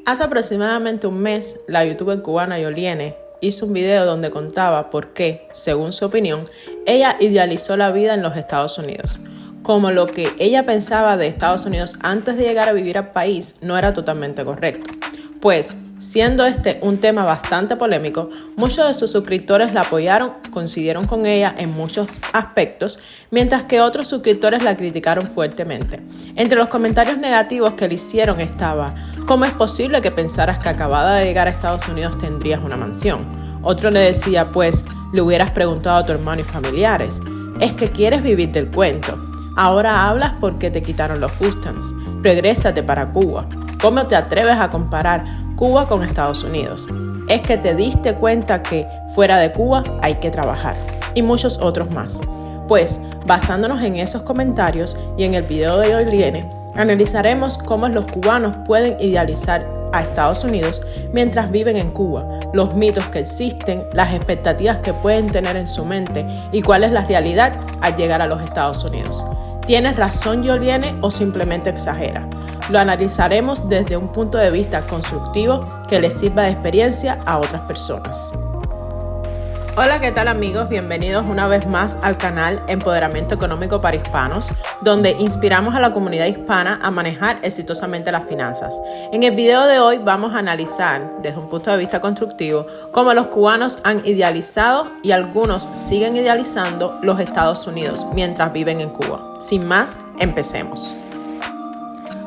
Hace aproximadamente un mes, la youtuber cubana Yoliene hizo un video donde contaba por qué, según su opinión, ella idealizó la vida en los Estados Unidos, como lo que ella pensaba de Estados Unidos antes de llegar a vivir al país no era totalmente correcto. Pues, siendo este un tema bastante polémico, muchos de sus suscriptores la apoyaron, coincidieron con ella en muchos aspectos, mientras que otros suscriptores la criticaron fuertemente. Entre los comentarios negativos que le hicieron estaba: ¿cómo es posible que pensaras que acabada de llegar a Estados Unidos tendrías una mansión? Otro le decía, pues, le hubieras preguntado a tu hermano y familiares. Es que quieres vivir del cuento. Ahora hablas porque te quitaron los Fustans. Regrésate para Cuba. ¿Cómo te atreves a comparar Cuba con Estados Unidos? Es que te diste cuenta que fuera de Cuba hay que trabajar. Y muchos otros más. Pues, basándonos en esos comentarios y en el video de Yoliene, analizaremos cómo los cubanos pueden idealizar a Estados Unidos mientras viven en Cuba, los mitos que existen, las expectativas que pueden tener en su mente y cuál es la realidad al llegar a los Estados Unidos. ¿Tienes razón Yoliene o simplemente exagera? Lo analizaremos desde un punto de vista constructivo que les sirva de experiencia a otras personas. Hola, ¿qué tal amigos? Bienvenidos una vez más al canal Empoderamiento Económico para Hispanos, donde inspiramos a la comunidad hispana a manejar exitosamente las finanzas. En el video de hoy vamos a analizar, desde un punto de vista constructivo, cómo los cubanos han idealizado y algunos siguen idealizando los Estados Unidos mientras viven en Cuba. Sin más, empecemos.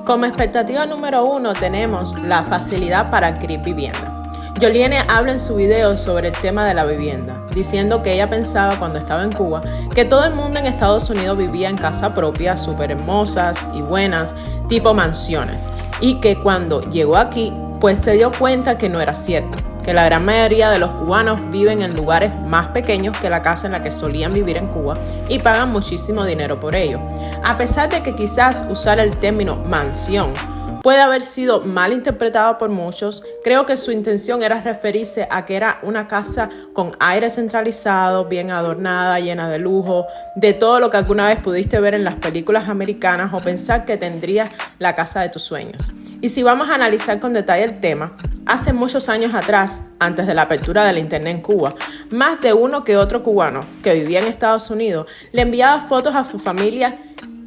Como expectativa número 1 tenemos la facilidad para adquirir vivienda. Yoliene habla en su video sobre el tema de la vivienda, diciendo que ella pensaba cuando estaba en Cuba que todo el mundo en Estados Unidos vivía en casa propia, súper hermosas y buenas, tipo mansiones, y que cuando llegó aquí, pues se dio cuenta que no era cierto, que la gran mayoría de los cubanos viven en lugares más pequeños que la casa en la que solían vivir en Cuba y pagan muchísimo dinero por ello. A pesar de que quizás usar el término mansión puede haber sido mal interpretado por muchos, creo que su intención era referirse a que era una casa con aire centralizado, bien adornada, llena de lujo, de todo lo que alguna vez pudiste ver en las películas americanas o pensar que tendrías la casa de tus sueños. Y si vamos a analizar con detalle el tema, hace muchos años atrás, antes de la apertura del internet en Cuba, más de uno que otro cubano que vivía en Estados Unidos le enviaba fotos a su familia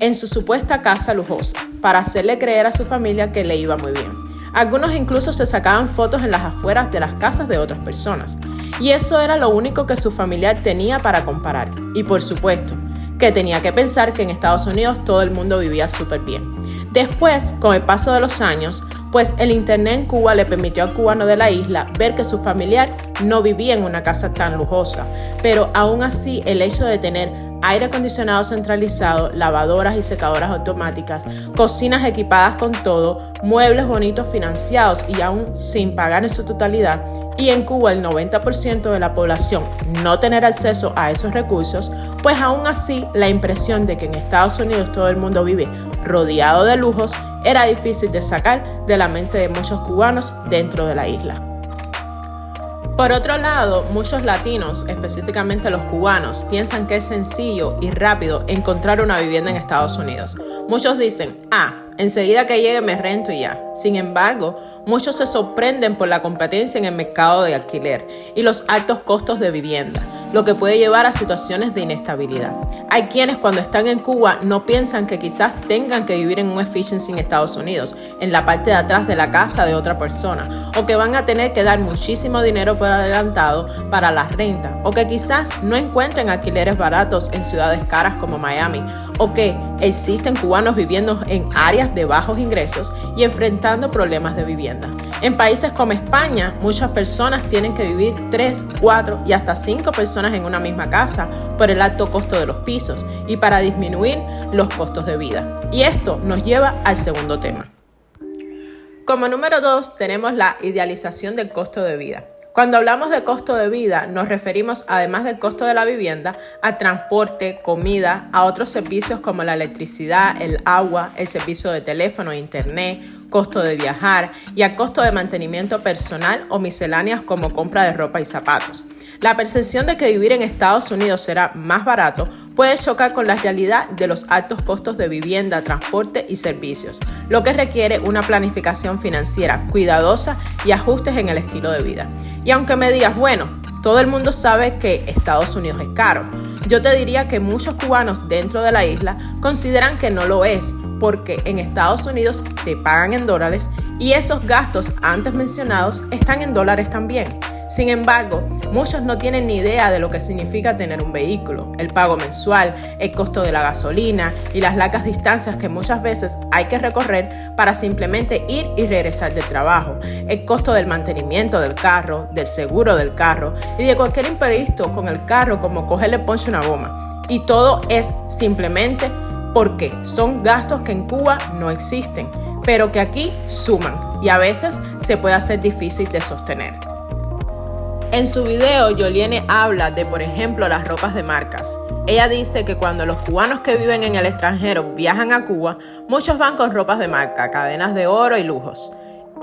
en su supuesta casa lujosa, para hacerle creer a su familia que le iba muy bien. Algunos incluso se sacaban fotos en las afueras de las casas de otras personas. Y eso era lo único que su familiar tenía para comparar. Y por supuesto, que tenía que pensar que en Estados Unidos todo el mundo vivía súper bien. Después, con el paso de los años, pues el internet en Cuba le permitió al cubano de la isla ver que su familiar no vivía en una casa tan lujosa, pero aún así el hecho de tener aire acondicionado centralizado, lavadoras y secadoras automáticas, cocinas equipadas con todo, muebles bonitos financiados y aún sin pagar en su totalidad, y en Cuba el 90% de la población no tener acceso a esos recursos, pues aún así la impresión de que en Estados Unidos todo el mundo vive rodeado de lujos era difícil de sacar de la mente de muchos cubanos dentro de la isla. Por otro lado, muchos latinos, específicamente los cubanos, piensan que es sencillo y rápido encontrar una vivienda en Estados Unidos. Muchos dicen, enseguida que llegue me rento y ya. Sin embargo, muchos se sorprenden por la competencia en el mercado de alquiler y los altos costos de vivienda, lo que puede llevar a situaciones de inestabilidad. Hay quienes cuando están en Cuba no piensan que quizás tengan que vivir en un efficiency en Estados Unidos, en la parte de atrás de la casa de otra persona, o que van a tener que dar muchísimo dinero por adelantado para la renta, o que quizás no encuentren alquileres baratos en ciudades caras como Miami, o que existen cubanos viviendo en áreas de bajos ingresos y enfrentando problemas de vivienda. En países como España, muchas personas tienen que vivir 3, 4 y hasta 5 personas en una misma casa por el alto costo de los pisos y para disminuir los costos de vida. Y esto nos lleva al segundo tema. Como número 2 tenemos la idealización del costo de vida. Cuando hablamos de costo de vida, nos referimos, además del costo de la vivienda, a transporte, comida, a otros servicios como la electricidad, el agua, el servicio de teléfono e internet, costo de viajar y al costo de mantenimiento personal o misceláneas como compra de ropa y zapatos. La percepción de que vivir en Estados Unidos será más barato puede chocar con la realidad de los altos costos de vivienda, transporte y servicios, lo que requiere una planificación financiera cuidadosa y ajustes en el estilo de vida. Y aunque me digas, bueno, todo el mundo sabe que Estados Unidos es caro, yo te diría que muchos cubanos dentro de la isla consideran que no lo es, porque en Estados Unidos te pagan en dólares y esos gastos antes mencionados están en dólares también. Sin embargo, muchos no tienen ni idea de lo que significa tener un vehículo, el pago mensual, el costo de la gasolina y las largas distancias que muchas veces hay que recorrer para simplemente ir y regresar del trabajo, el costo del mantenimiento del carro, del seguro del carro y de cualquier imprevisto con el carro como cogerle ponche una goma. Y todo es simplemente porque son gastos que en Cuba no existen, pero que aquí suman y a veces se puede hacer difícil de sostener. En su video, Yoliene habla de, por ejemplo, las ropas de marcas. Ella dice que cuando los cubanos que viven en el extranjero viajan a Cuba, muchos van con ropas de marca, cadenas de oro y lujos.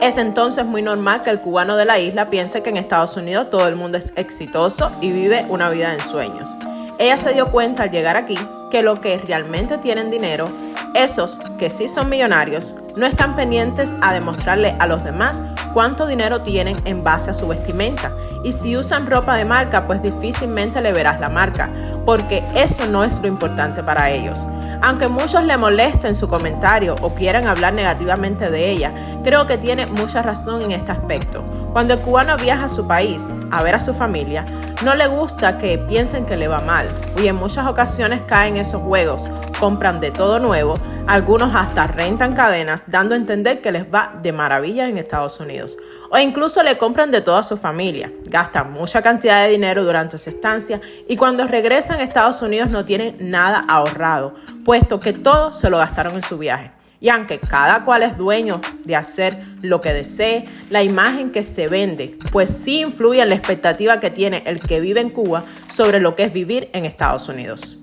Es entonces muy normal que el cubano de la isla piense que en Estados Unidos todo el mundo es exitoso y vive una vida de ensueños. Ella se dio cuenta al llegar aquí que los que realmente tienen dinero, esos que sí son millonarios, no están pendientes a demostrarle a los demás cuánto dinero tienen en base a su vestimenta. Y si usan ropa de marca, pues difícilmente le verás la marca, porque eso no es lo importante para ellos. Aunque muchos le molesten su comentario o quieran hablar negativamente de ella, creo que tiene mucha razón en este aspecto. Cuando el cubano viaja a su país a ver a su familia, no le gusta que piensen que le va mal y en muchas ocasiones caen esos juegos, compran de todo nuevo, algunos hasta rentan cadenas dando a entender que les va de maravilla en Estados Unidos o incluso le compran de toda su familia, gastan mucha cantidad de dinero durante su estancia y cuando regresan a Estados Unidos no tienen nada ahorrado, puesto que todo se lo gastaron en su viaje. Y aunque cada cual es dueño de hacer lo que desee, la imagen que se vende, pues sí influye en la expectativa que tiene el que vive en Cuba sobre lo que es vivir en Estados Unidos.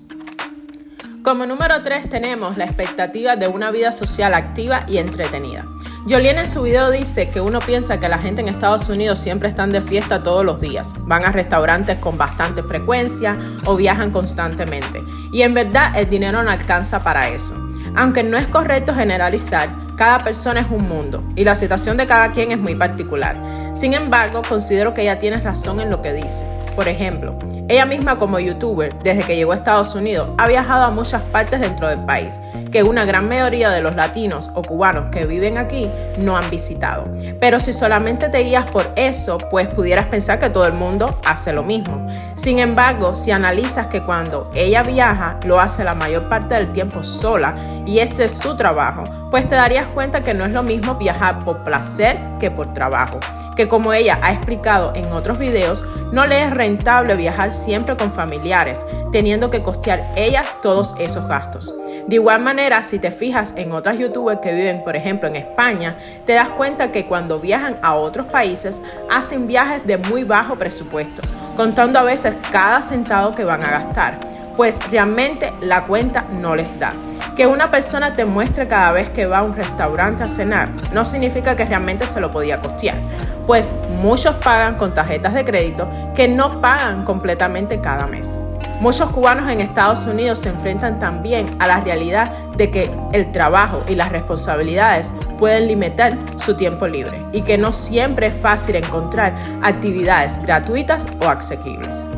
Como número 3 tenemos la expectativa de una vida social activa y entretenida. Yoliene en su video dice que uno piensa que la gente en Estados Unidos siempre están de fiesta todos los días, van a restaurantes con bastante frecuencia o viajan constantemente. Y en verdad el dinero no alcanza para eso. Aunque no es correcto generalizar, cada persona es un mundo y la situación de cada quien es muy particular. Sin embargo, considero que ella tiene razón en lo que dice. Por ejemplo, ella misma como youtuber, desde que llegó a Estados Unidos, ha viajado a muchas partes dentro del país, que una gran mayoría de los latinos o cubanos que viven aquí no han visitado. Pero si solamente te guías por eso, pues pudieras pensar que todo el mundo hace lo mismo. Sin embargo, si analizas que cuando ella viaja, lo hace la mayor parte del tiempo sola y ese es su trabajo, pues te darías cuenta que no es lo mismo viajar por placer que por trabajo. Que como ella ha explicado en otros videos, no le es rentable viajar siempre con familiares, teniendo que costear ella todos esos gastos. De igual manera, si te fijas en otras youtubers que viven, por ejemplo, en España, te das cuenta que cuando viajan a otros países, hacen viajes de muy bajo presupuesto, contando a veces cada centavo que van a gastar, pues realmente la cuenta no les da. Que una persona te muestre cada vez que va a un restaurante a cenar no significa que realmente se lo podía costear, pues muchos pagan con tarjetas de crédito que no pagan completamente cada mes. Muchos cubanos en Estados Unidos se enfrentan también a la realidad de que el trabajo y las responsabilidades pueden limitar su tiempo libre y que no siempre es fácil encontrar actividades gratuitas o asequibles.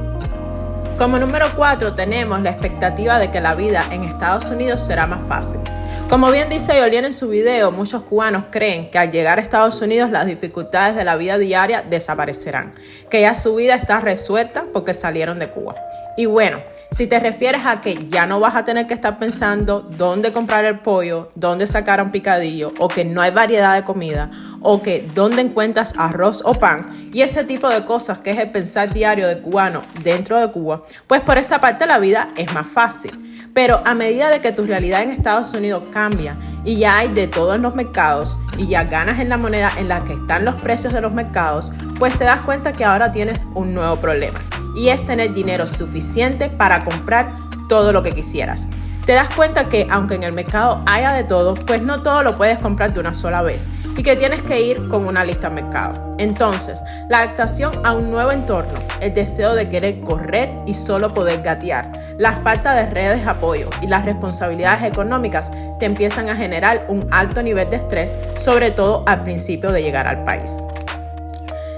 Como número 4 tenemos la expectativa de que la vida en Estados Unidos será más fácil. Como bien dice Yoliene en su video, muchos cubanos creen que al llegar a Estados Unidos las dificultades de la vida diaria desaparecerán, que ya su vida está resuelta porque salieron de Cuba. Y bueno, si te refieres a que ya no vas a tener que estar pensando dónde comprar el pollo, dónde sacar un picadillo, o que no hay variedad de comida, o que dónde encuentras arroz o pan, y ese tipo de cosas que es el pensar diario de cubano dentro de Cuba, pues por esa parte la vida es más fácil. Pero a medida de que tu realidad en Estados Unidos cambia y ya hay de todo en los mercados y ya ganas en la moneda en la que están los precios de los mercados, pues te das cuenta que ahora tienes un nuevo problema y es tener dinero suficiente para comprar todo lo que quisieras. te das cuenta que aunque en el mercado haya de todo, pues no todo lo puedes comprar de una sola vez y que tienes que ir con una lista al mercado. Entonces, la adaptación a un nuevo entorno, el deseo de querer correr y solo poder gatear, la falta de redes de apoyo y las responsabilidades económicas te empiezan a generar un alto nivel de estrés, sobre todo al principio de llegar al país.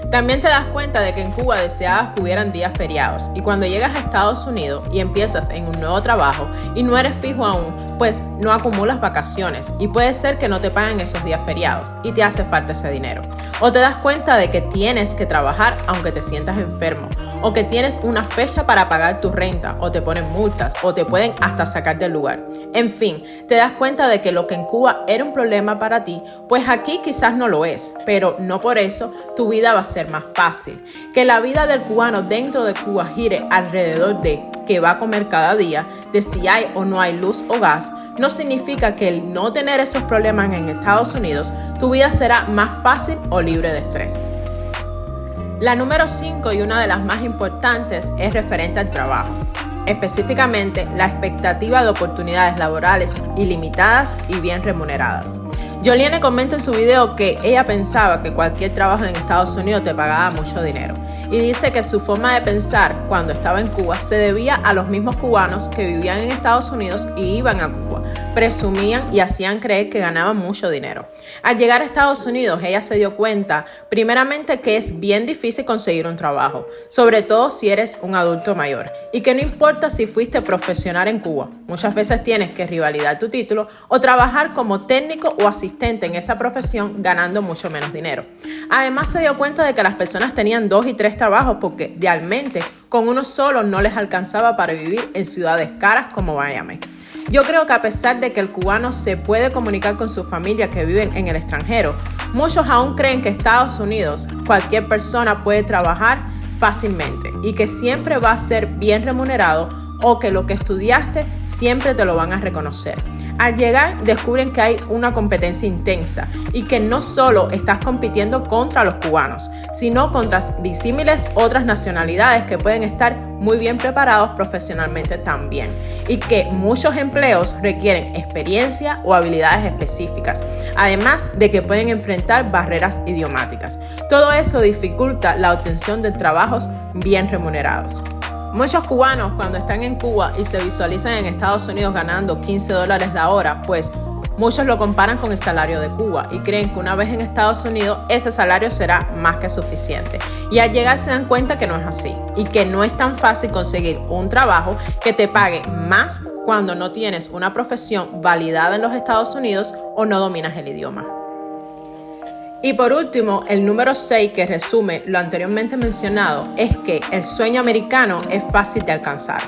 También te das cuenta de que en Cuba deseabas que hubieran días feriados y cuando llegas a Estados Unidos y empiezas en un nuevo trabajo y no eres fijo aún, pues no acumulas vacaciones y puede ser que no te paguen esos días feriados y te hace falta ese dinero. O te das cuenta de que tienes que trabajar aunque te sientas enfermo o que tienes una fecha para pagar tu renta o te ponen multas o te pueden hasta sacar del lugar. En fin, te das cuenta de que lo que en Cuba era un problema para ti, pues aquí quizás no lo es, pero no por eso tu vida va a ser más fácil. Que la vida del cubano dentro de Cuba gire alrededor de qué va a comer cada día, de si hay o no hay luz o gas, no significa que el no tener esos problemas en Estados Unidos, tu vida será más fácil o libre de estrés. La número 5 y una de las más importantes es referente al trabajo. Específicamente, la expectativa de oportunidades laborales ilimitadas y bien remuneradas. Joliene comenta en su video que ella pensaba que cualquier trabajo en Estados Unidos te pagaba mucho dinero y dice que su forma de pensar cuando estaba en Cuba se debía a los mismos cubanos que vivían en Estados Unidos y iban a Cuba, presumían y hacían creer que ganaban mucho dinero. Al llegar a Estados Unidos, ella se dio cuenta, primeramente, que es bien difícil conseguir un trabajo, sobre todo si eres un adulto mayor, y que no importa si fuiste profesional en Cuba, muchas veces tienes que revalidar tu título o trabajar como técnico o asistente en esa profesión ganando mucho menos dinero. Además, se dio cuenta de que las personas tenían 2 y 3 trabajos porque realmente con uno solo no les alcanzaba para vivir en ciudades caras como Miami. Yo creo que a pesar de que el cubano se puede comunicar con su familia que viven en el extranjero, muchos aún creen que Estados Unidos cualquier persona puede trabajar fácilmente y que siempre va a ser bien remunerado o que lo que estudiaste siempre te lo van a reconocer. Al llegar descubren que hay una competencia intensa y que no solo estás compitiendo contra los cubanos, sino contra disímiles otras nacionalidades que pueden estar muy bien preparados profesionalmente también y que muchos empleos requieren experiencia o habilidades específicas, además de que pueden enfrentar barreras idiomáticas. Todo eso dificulta la obtención de trabajos bien remunerados. Muchos cubanos cuando están en Cuba y se visualizan en Estados Unidos ganando $15 la hora, pues muchos lo comparan con el salario de Cuba y creen que una vez en Estados Unidos ese salario será más que suficiente. Y al llegar se dan cuenta que no es así y que no es tan fácil conseguir un trabajo que te pague más cuando no tienes una profesión validada en los Estados Unidos o no dominas el idioma. Y por último, el número 6, que resume lo anteriormente mencionado, es que el sueño americano es fácil de alcanzar.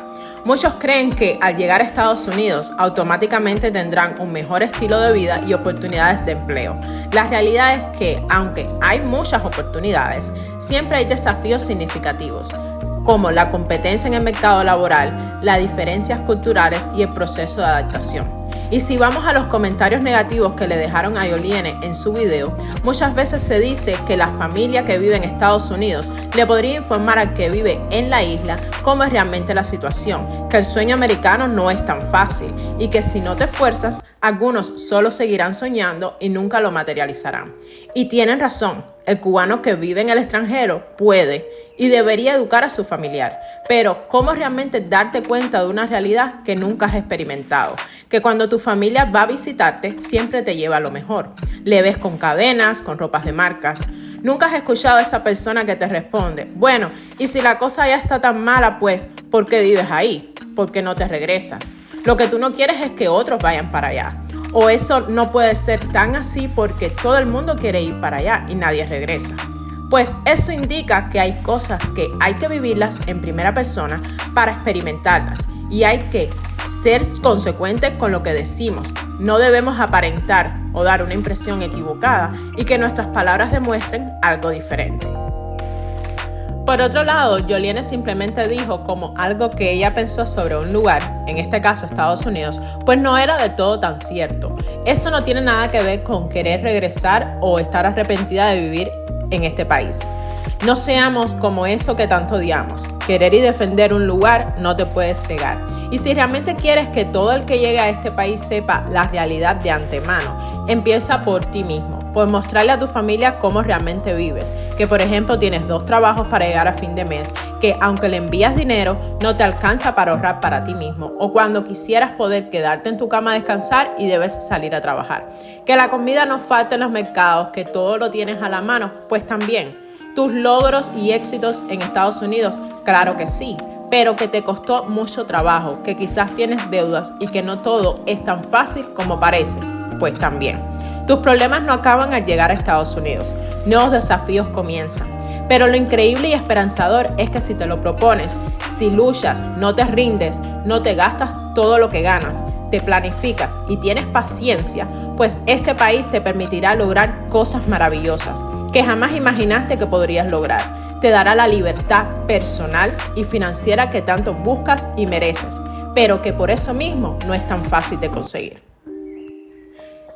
Muchos creen que al llegar a Estados Unidos automáticamente tendrán un mejor estilo de vida y oportunidades de empleo. La realidad es que, aunque hay muchas oportunidades, siempre hay desafíos significativos, como la competencia en el mercado laboral, las diferencias culturales y el proceso de adaptación. Y si vamos a los comentarios negativos que le dejaron a Joliene en su video, muchas veces se dice que la familia que vive en Estados Unidos le podría informar al que vive en la isla cómo es realmente la situación, que el sueño americano no es tan fácil y que si no te esfuerzas, algunos solo seguirán soñando y nunca lo materializarán. Y tienen razón, el cubano que vive en el extranjero puede y debería educar a su familiar, pero ¿cómo realmente darte cuenta de una realidad que nunca has experimentado? Que cuando tu familia va a visitarte, siempre te lleva lo mejor. Le ves con cadenas, con ropas de marcas. Nunca has escuchado a esa persona que te responde, bueno, y si la cosa ya está tan mala, pues, ¿por qué vives ahí? ¿Por qué no te regresas? Lo que tú no quieres es que otros vayan para allá. O eso no puede ser tan así porque todo el mundo quiere ir para allá y nadie regresa. Pues eso indica que hay cosas que hay que vivirlas en primera persona para experimentarlas y hay que ser consecuentes con lo que decimos. No debemos aparentar o dar una impresión equivocada y que nuestras palabras demuestren algo diferente. Por otro lado, Joliene simplemente dijo como algo que ella pensó sobre un lugar, en este caso Estados Unidos, pues no era de todo tan cierto. Eso no tiene nada que ver con querer regresar o estar arrepentida de vivir en este país. No seamos como eso que tanto odiamos. Querer y defender un lugar no te puedes cegar. Y si realmente quieres que todo el que llegue a este país sepa la realidad de antemano, empieza por ti mismo, por mostrarle a tu familia cómo realmente vives, que por ejemplo tienes 2 trabajos para llegar a fin de mes, que aunque le envías dinero no te alcanza para ahorrar para ti mismo, o cuando quisieras poder quedarte en tu cama a descansar y debes salir a trabajar. Que la comida no falte en los mercados, que todo lo tienes a la mano, pues también. Tus logros y éxitos en Estados Unidos, claro que sí, pero que te costó mucho trabajo, que quizás tienes deudas y que no todo es tan fácil como parece, pues también. Tus problemas no acaban al llegar a Estados Unidos, nuevos desafíos comienzan. Pero lo increíble y esperanzador es que si te lo propones, si luchas, no te rindes, no te gastas todo lo que ganas, te planificas y tienes paciencia, pues este país te permitirá lograr cosas maravillosas que jamás imaginaste que podrías lograr. Te dará la libertad personal y financiera que tanto buscas y mereces, pero que por eso mismo no es tan fácil de conseguir.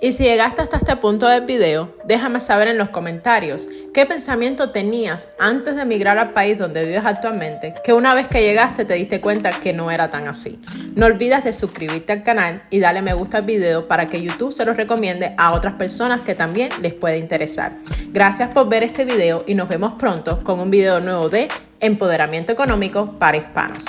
Y si llegaste hasta este punto del video, déjame saber en los comentarios qué pensamiento tenías antes de emigrar al país donde vives actualmente, que una vez que llegaste te diste cuenta que no era tan así. No olvides de suscribirte al canal y darle me gusta al video para que YouTube se lo recomiende a otras personas que también les puede interesar. Gracias por ver este video y nos vemos pronto con un video nuevo de Empoderamiento Económico para Hispanos.